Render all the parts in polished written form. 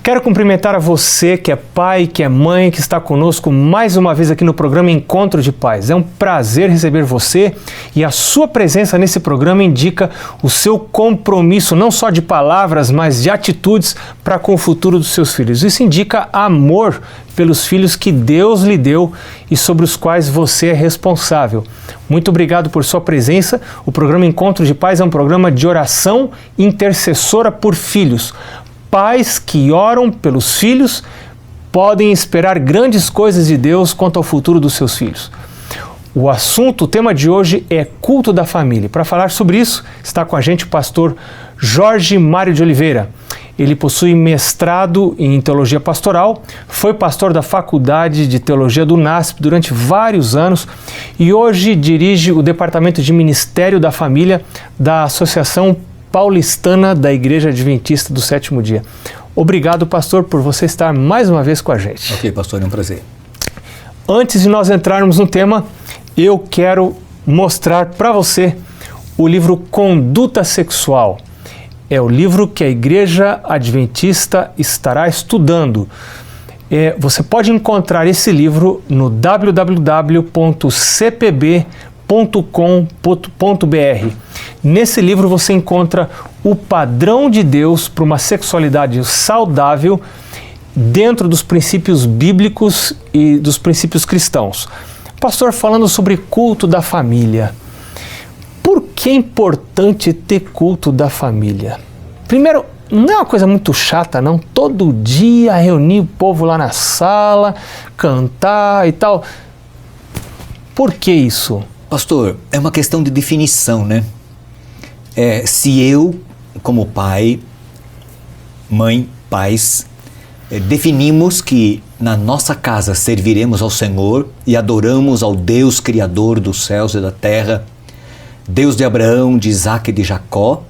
Quero cumprimentar a você que é pai, que é mãe, que está conosco mais uma vez aqui no programa Encontro de Pais. É um prazer receber você e a sua presença nesse programa indica o seu compromisso, não só de palavras, mas de atitudes para com o futuro dos seus filhos. Isso indica amor pelos filhos que Deus lhe deu e sobre os quais você é responsável. Muito obrigado por sua presença. O programa Encontro de Pais é um programa de oração intercessora por filhos. Pais que oram pelos filhos podem esperar grandes coisas de Deus quanto ao futuro dos seus filhos. O tema de hoje é culto da família. Para falar sobre isso, está com a gente o pastor Jorge Mário de Oliveira. Ele possui mestrado em teologia pastoral, foi pastor da Faculdade de Teologia do NASP durante vários anos e hoje dirige o Departamento de Ministério da Família da Associação Paulistana da Igreja Adventista do Sétimo Dia. Obrigado, pastor, por você estar mais uma vez com a gente. Ok, pastor, é um prazer. Antes de nós entrarmos no tema, eu quero mostrar para você o livro Conduta Sexual. É o livro que a Igreja Adventista estará estudando. Você pode encontrar esse livro no www.cpb.com.br. Nesse livro você encontra o padrão de Deus para uma sexualidade saudável dentro dos princípios bíblicos e dos princípios cristãos. Pastor, falando sobre culto da família, por que é importante ter culto da família? Primeiro, não é uma coisa muito chata, não? Todo dia reunir o povo lá na sala, cantar e tal. Por que isso? Pastor, é uma questão de definição, né? Se eu, como pai, mãe, pais, definimos que na nossa casa serviremos ao Senhor e adoramos ao Deus Criador dos céus e da terra, Deus de Abraão, de Isaac e de Jacó,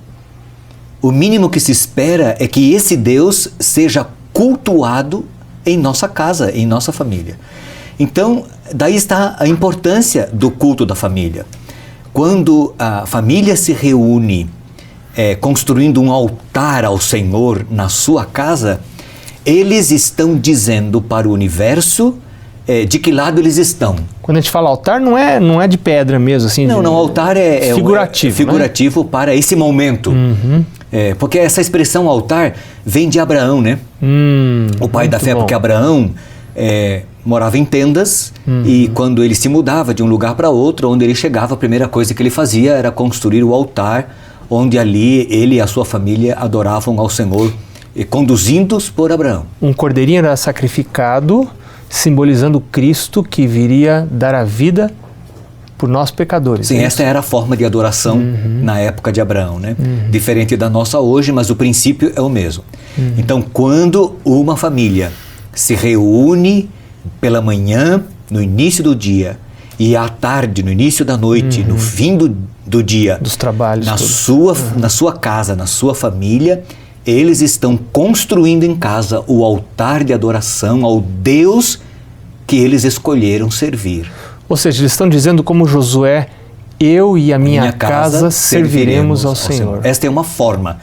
o mínimo que se espera é que esse Deus seja cultuado em nossa casa, em nossa família. Então, daí está a importância do culto da família. Quando a família se reúne construindo um altar ao Senhor na sua casa, eles estão dizendo para o universo de que lado eles estão. Quando a gente fala altar, não é de pedra mesmo, assim. Não, altar é figurativo, figurativo, né? Para esse momento. Uhum. Porque essa expressão altar vem de Abraão, né? O pai da fé, porque Abraão morava em tendas e quando ele se mudava de um lugar para outro, onde ele chegava, a primeira coisa que ele fazia era construir o altar, onde ali ele e a sua família adoravam ao Senhor, conduzidos por Abraão. Um cordeirinho era sacrificado, simbolizando Cristo que viria dar a vida por nós pecadores. Sim, essa era a forma de adoração na época de Abraão, né? Diferente da nossa hoje, mas o princípio é o mesmo. Então, quando uma família se reúne pela manhã, no início do dia, e à tarde, no início da noite, no fim do dia, dos trabalhos, na sua casa, na sua família, eles estão construindo em casa o altar de adoração ao Deus que eles escolheram servir. Ou seja, eles estão dizendo como Josué: eu e a minha casa serviremos ao Senhor. Esta é uma forma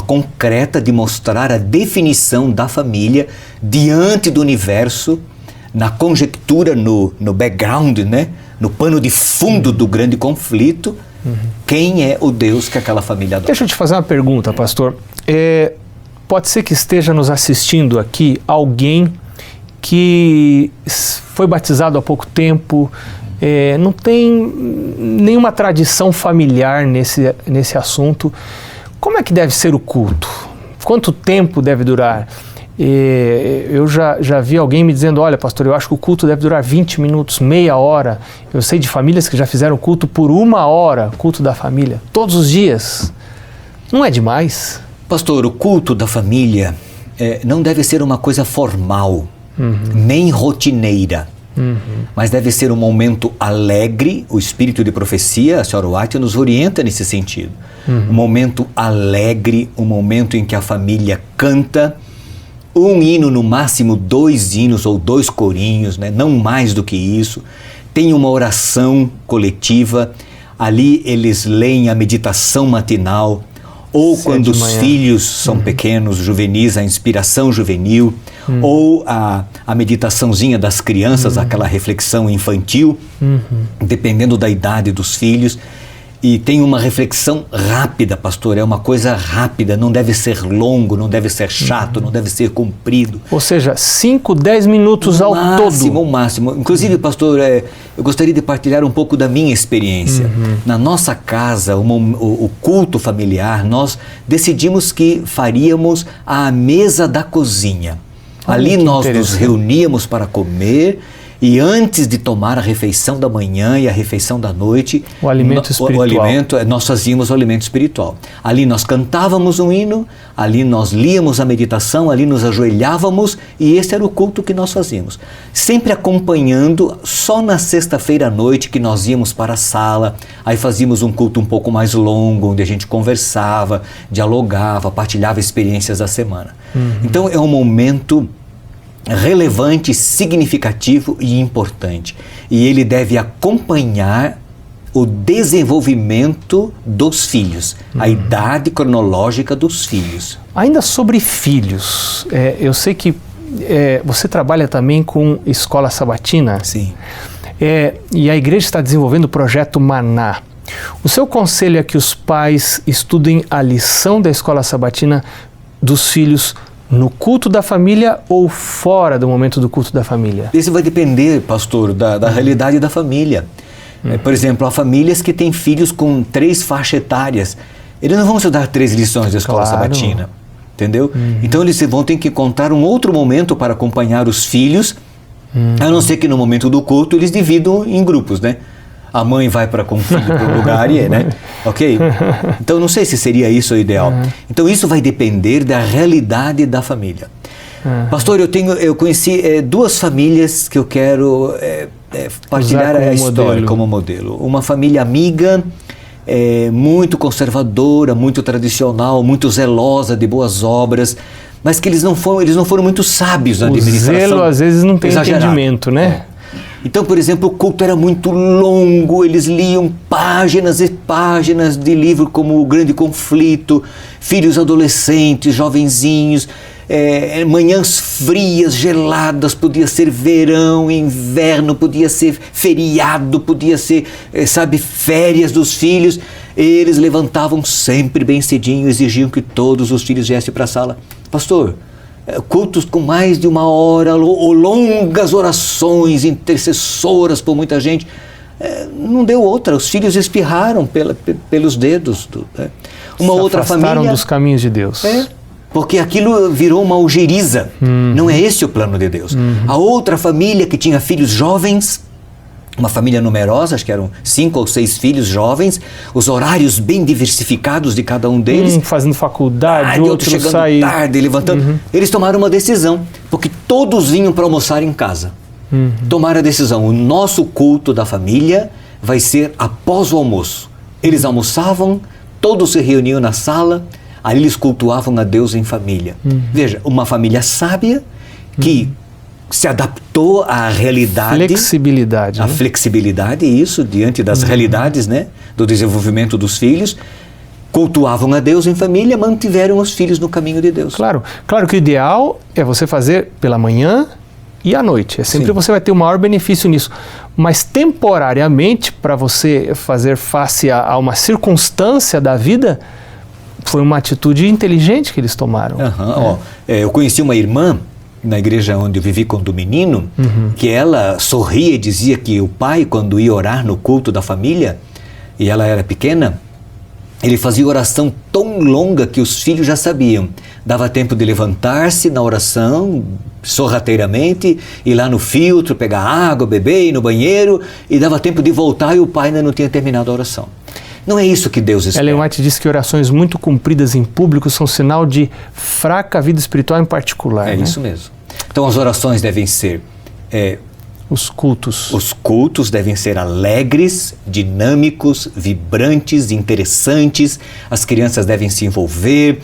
concreta de mostrar a definição da família diante do universo, na conjectura, no background, né? No pano de fundo do grande conflito, quem é o Deus que aquela família adora. Deixa eu te fazer uma pergunta, pastor. Pode ser que esteja nos assistindo aqui alguém que foi batizado há pouco tempo, não tem nenhuma tradição familiar nesse assunto. Como é que deve ser o culto? Quanto tempo deve durar? Eu já vi alguém me dizendo: olha, pastor, eu acho que o culto deve durar 20 minutos, meia hora. Eu sei de famílias que já fizeram culto por 1 hora, culto da família, todos os dias. Não é demais? Pastor, o culto da família não deve ser uma coisa formal, nem rotineira. Mas deve ser um momento alegre. O espírito de profecia, a senhora White, nos orienta nesse sentido. Um momento alegre, um momento em que a família canta um hino, no máximo 2 hinos ou 2 corinhos, né? Não mais do que isso. Tem uma oração coletiva, ali eles leem a meditação matinal, ou quando os filhos são pequenos, juvenis, a inspiração juvenil, ou a meditaçãozinha das crianças, aquela reflexão infantil, dependendo da idade dos filhos. E tem uma reflexão rápida, pastor, é uma coisa rápida, não deve ser longo, não deve ser chato, não deve ser comprido. Ou seja, 5, 10 minutos ao todo. O máximo. Inclusive, pastor, eu gostaria de partilhar um pouco da minha experiência. Na nossa casa, o culto familiar, nós decidimos que faríamos a mesa da cozinha. Ali nós nos reuníamos para comer. E antes de tomar a refeição da manhã e a refeição da noite, o alimento espiritual. Nós fazíamos o alimento espiritual. Ali nós cantávamos um hino, ali nós líamos a meditação, ali nos ajoelhávamos e esse era o culto que nós fazíamos. Sempre acompanhando, só na sexta-feira à noite que nós íamos para a sala, aí fazíamos um culto um pouco mais longo, onde a gente conversava, dialogava, partilhava experiências da semana. Então é um momento relevante, significativo e importante. E ele deve acompanhar o desenvolvimento dos filhos, a idade cronológica dos filhos. Ainda sobre filhos, eu sei que você trabalha também com escola sabatina. Sim. E a igreja está desenvolvendo o projeto Maná. O seu conselho é que os pais estudem a lição da escola sabatina dos filhos no culto da família ou fora do momento do culto da família? Isso vai depender, pastor, da realidade da família. Por exemplo, há famílias que têm filhos com 3 faixas etárias. Eles não vão estudar 3 lições da escola sabatina, entendeu? Então eles vão ter que encontrar um outro momento para acompanhar os filhos, a não ser que no momento do culto eles dividam em grupos, né? A mãe vai com o filho para um lugar e né? Ok? Então não sei se seria isso o ideal. Então isso vai depender da realidade da família. Pastor, eu conheci 2 famílias que eu quero partilhar a história como modelo. Uma família amiga, muito conservadora, muito tradicional, muito zelosa de boas obras, mas que eles não foram muito sábios na administração. O zelo às vezes não tem entendimento, né? Então, por exemplo, o culto era muito longo, eles liam páginas e páginas de livro como O Grande Conflito, filhos adolescentes, jovenzinhos, manhãs frias, geladas, podia ser verão, inverno, podia ser feriado, podia ser, férias dos filhos. Eles levantavam sempre bem cedinho, exigiam que todos os filhos viessem para a sala. Pastor, cultos com mais de 1 hora, ou longas orações intercessoras por muita gente, não deu outra, os filhos espirraram pelos dedos. Uma outra família afastaram dos caminhos de Deus. Porque aquilo virou uma algeriza, não é esse o plano de Deus. A outra família que tinha filhos jovens, uma família numerosa, acho que eram 5 ou 6 filhos jovens, os horários bem diversificados de cada um deles. Fazendo faculdade, outro chegando sair tarde, levantando. Eles tomaram uma decisão, porque todos vinham para almoçar em casa. Tomaram a decisão, o nosso culto da família vai ser após o almoço. Eles almoçavam, todos se reuniam na sala, ali eles cultuavam a Deus em família. Veja, uma família sábia que se adaptou à realidade. Flexibilidade. A flexibilidade, isso, diante das realidades, né, do desenvolvimento dos filhos. Cultuavam a Deus em família, mantiveram os filhos no caminho de Deus. Claro que o ideal é você fazer pela manhã e à noite. Sempre você vai ter o maior benefício nisso. Mas temporariamente, para você fazer face a uma circunstância da vida, foi uma atitude inteligente que eles tomaram. Eu conheci uma irmã na igreja onde eu vivi quando menino, que ela sorria e dizia que o pai, quando ia orar no culto da família, e ela era pequena, ele fazia oração tão longa que os filhos já sabiam. Dava tempo de levantar-se na oração, sorrateiramente, ir lá no filtro, pegar água, beber, ir no banheiro, e dava tempo de voltar e o pai ainda não tinha terminado a oração. Não é isso que Deus espera. Ellen White diz que orações muito cumpridas em público são sinal de fraca vida espiritual em particular. É isso mesmo. Então as orações devem ser... Os cultos. Os cultos devem ser alegres, dinâmicos, vibrantes, interessantes. As crianças devem se envolver,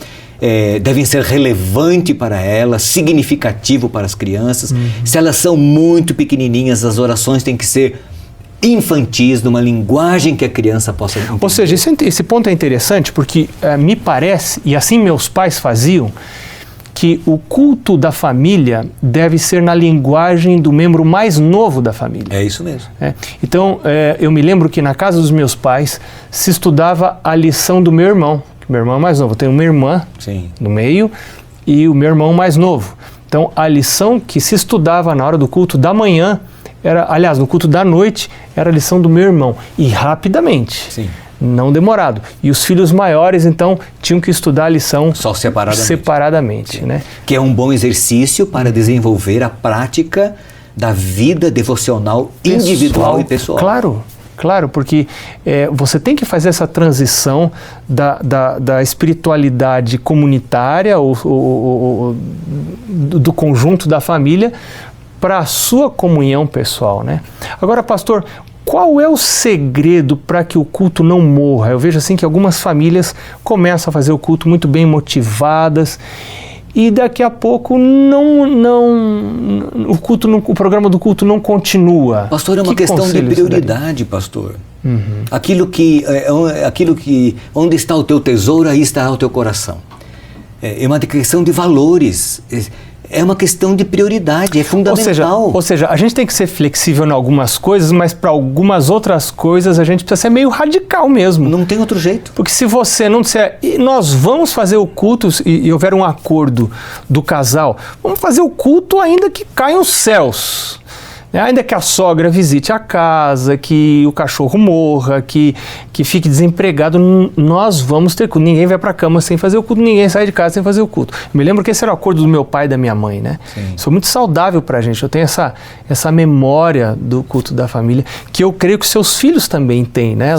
devem ser relevantes para elas, significativo para as crianças. Se elas são muito pequenininhas, as orações têm que ser infantis, numa linguagem que a criança possa entender. Ou seja, esse ponto é interessante porque me parece, e assim meus pais faziam, que o culto da família deve ser na linguagem do membro mais novo da família. É isso mesmo. Então, eu me lembro que na casa dos meus pais se estudava a lição do meu irmão, que meu irmão é mais novo. Eu tenho uma irmã no meio e o meu irmão mais novo. Então, a lição que se estudava na hora do culto da manhã, aliás, no culto da noite, era a lição do meu irmão. E rapidamente, não demorado. E os filhos maiores, então, tinham que estudar a lição só separadamente, né? Que é um bom exercício para desenvolver a prática da vida devocional individual e pessoal. Claro, porque você tem que fazer essa transição da espiritualidade comunitária ou do conjunto da família para a sua comunhão pessoal, né? Agora, pastor, qual é o segredo para que o culto não morra? Eu vejo assim que algumas famílias começam a fazer o culto muito bem motivadas e daqui a pouco o programa do culto não continua. Pastor, é uma questão de prioridade, pastor. Aquilo que onde está o teu tesouro, aí estará o teu coração. É uma questão de valores. É uma questão de prioridade, é fundamental. Ou seja, a gente tem que ser flexível em algumas coisas, mas para algumas outras coisas a gente precisa ser meio radical mesmo. Não tem outro jeito. Porque se você não disser, nós vamos fazer o culto, e houver um acordo do casal, vamos fazer o culto ainda que caiam os céus. Ainda que a sogra visite a casa, que o cachorro morra, que fique desempregado, nós vamos ter culto. Ninguém vai para a cama sem fazer o culto, ninguém sai de casa sem fazer o culto. Eu me lembro que esse era o acordo do meu pai e da minha mãe, né? Isso é muito saudável para a gente. Eu tenho essa memória do culto da família, que eu creio que seus filhos também têm, né?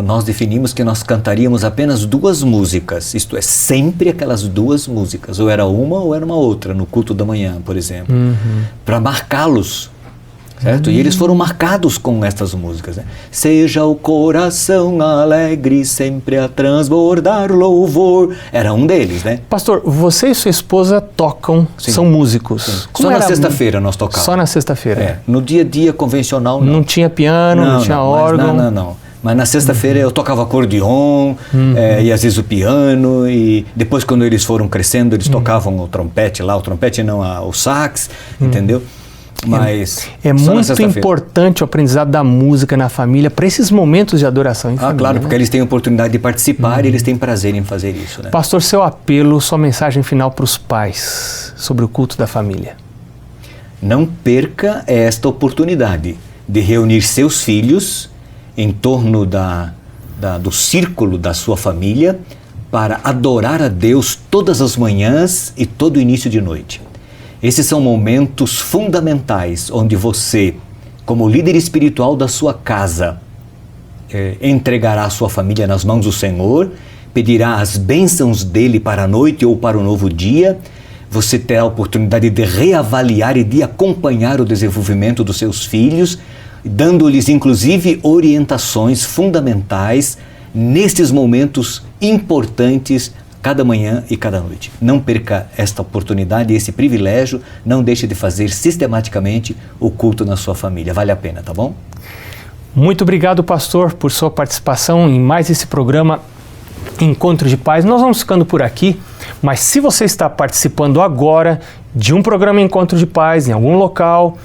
Nós definimos que nós cantaríamos apenas 2 músicas, isto é, sempre aquelas 2 músicas, ou era uma ou era uma outra, no culto da manhã, por exemplo, para marcá-los. Certo? E eles foram marcados com estas músicas, né? Seja o coração alegre, sempre a transbordar louvor. Era um deles, né? Pastor, você e sua esposa tocam, são músicos. Só na sexta-feira nós tocávamos. Só na sexta-feira? No dia a dia convencional, não. Não tinha piano, não tinha órgão? Não. Mas na sexta-feira eu tocava acordeon, e às vezes o piano, e depois quando eles foram crescendo, eles tocavam o trompete lá, o sax, entendeu? Mas é muito importante o aprendizado da música na família para esses momentos de adoração em família. Claro, porque eles têm oportunidade de participar e eles têm prazer em fazer isso, né? Pastor, seu apelo, sua mensagem final para os pais sobre o culto da família. Não perca esta oportunidade de reunir seus filhos em torno do círculo da sua família para adorar a Deus todas as manhãs e todo início de noite. Esses são momentos fundamentais onde você, como líder espiritual da sua casa, entregará a sua família nas mãos do Senhor, pedirá as bênçãos dele para a noite ou para o novo dia. Você terá a oportunidade de reavaliar e de acompanhar o desenvolvimento dos seus filhos, dando-lhes inclusive orientações fundamentais nestes momentos importantes cada manhã e cada noite. Não perca esta oportunidade e esse privilégio, não deixe de fazer sistematicamente o culto na sua família. Vale a pena, tá bom? Muito obrigado, pastor, por sua participação em mais esse programa Encontro de Pais. Nós vamos ficando por aqui, mas se você está participando agora de um programa Encontro de Pais em algum local,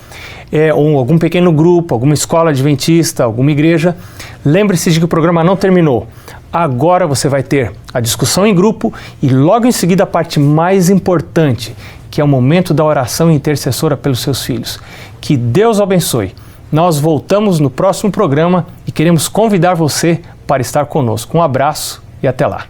ou algum pequeno grupo, alguma escola adventista, alguma igreja, lembre-se de que o programa não terminou. Agora você vai ter a discussão em grupo e logo em seguida a parte mais importante, que é o momento da oração intercessora pelos seus filhos. Que Deus o abençoe. Nós voltamos no próximo programa e queremos convidar você para estar conosco. Um abraço e até lá.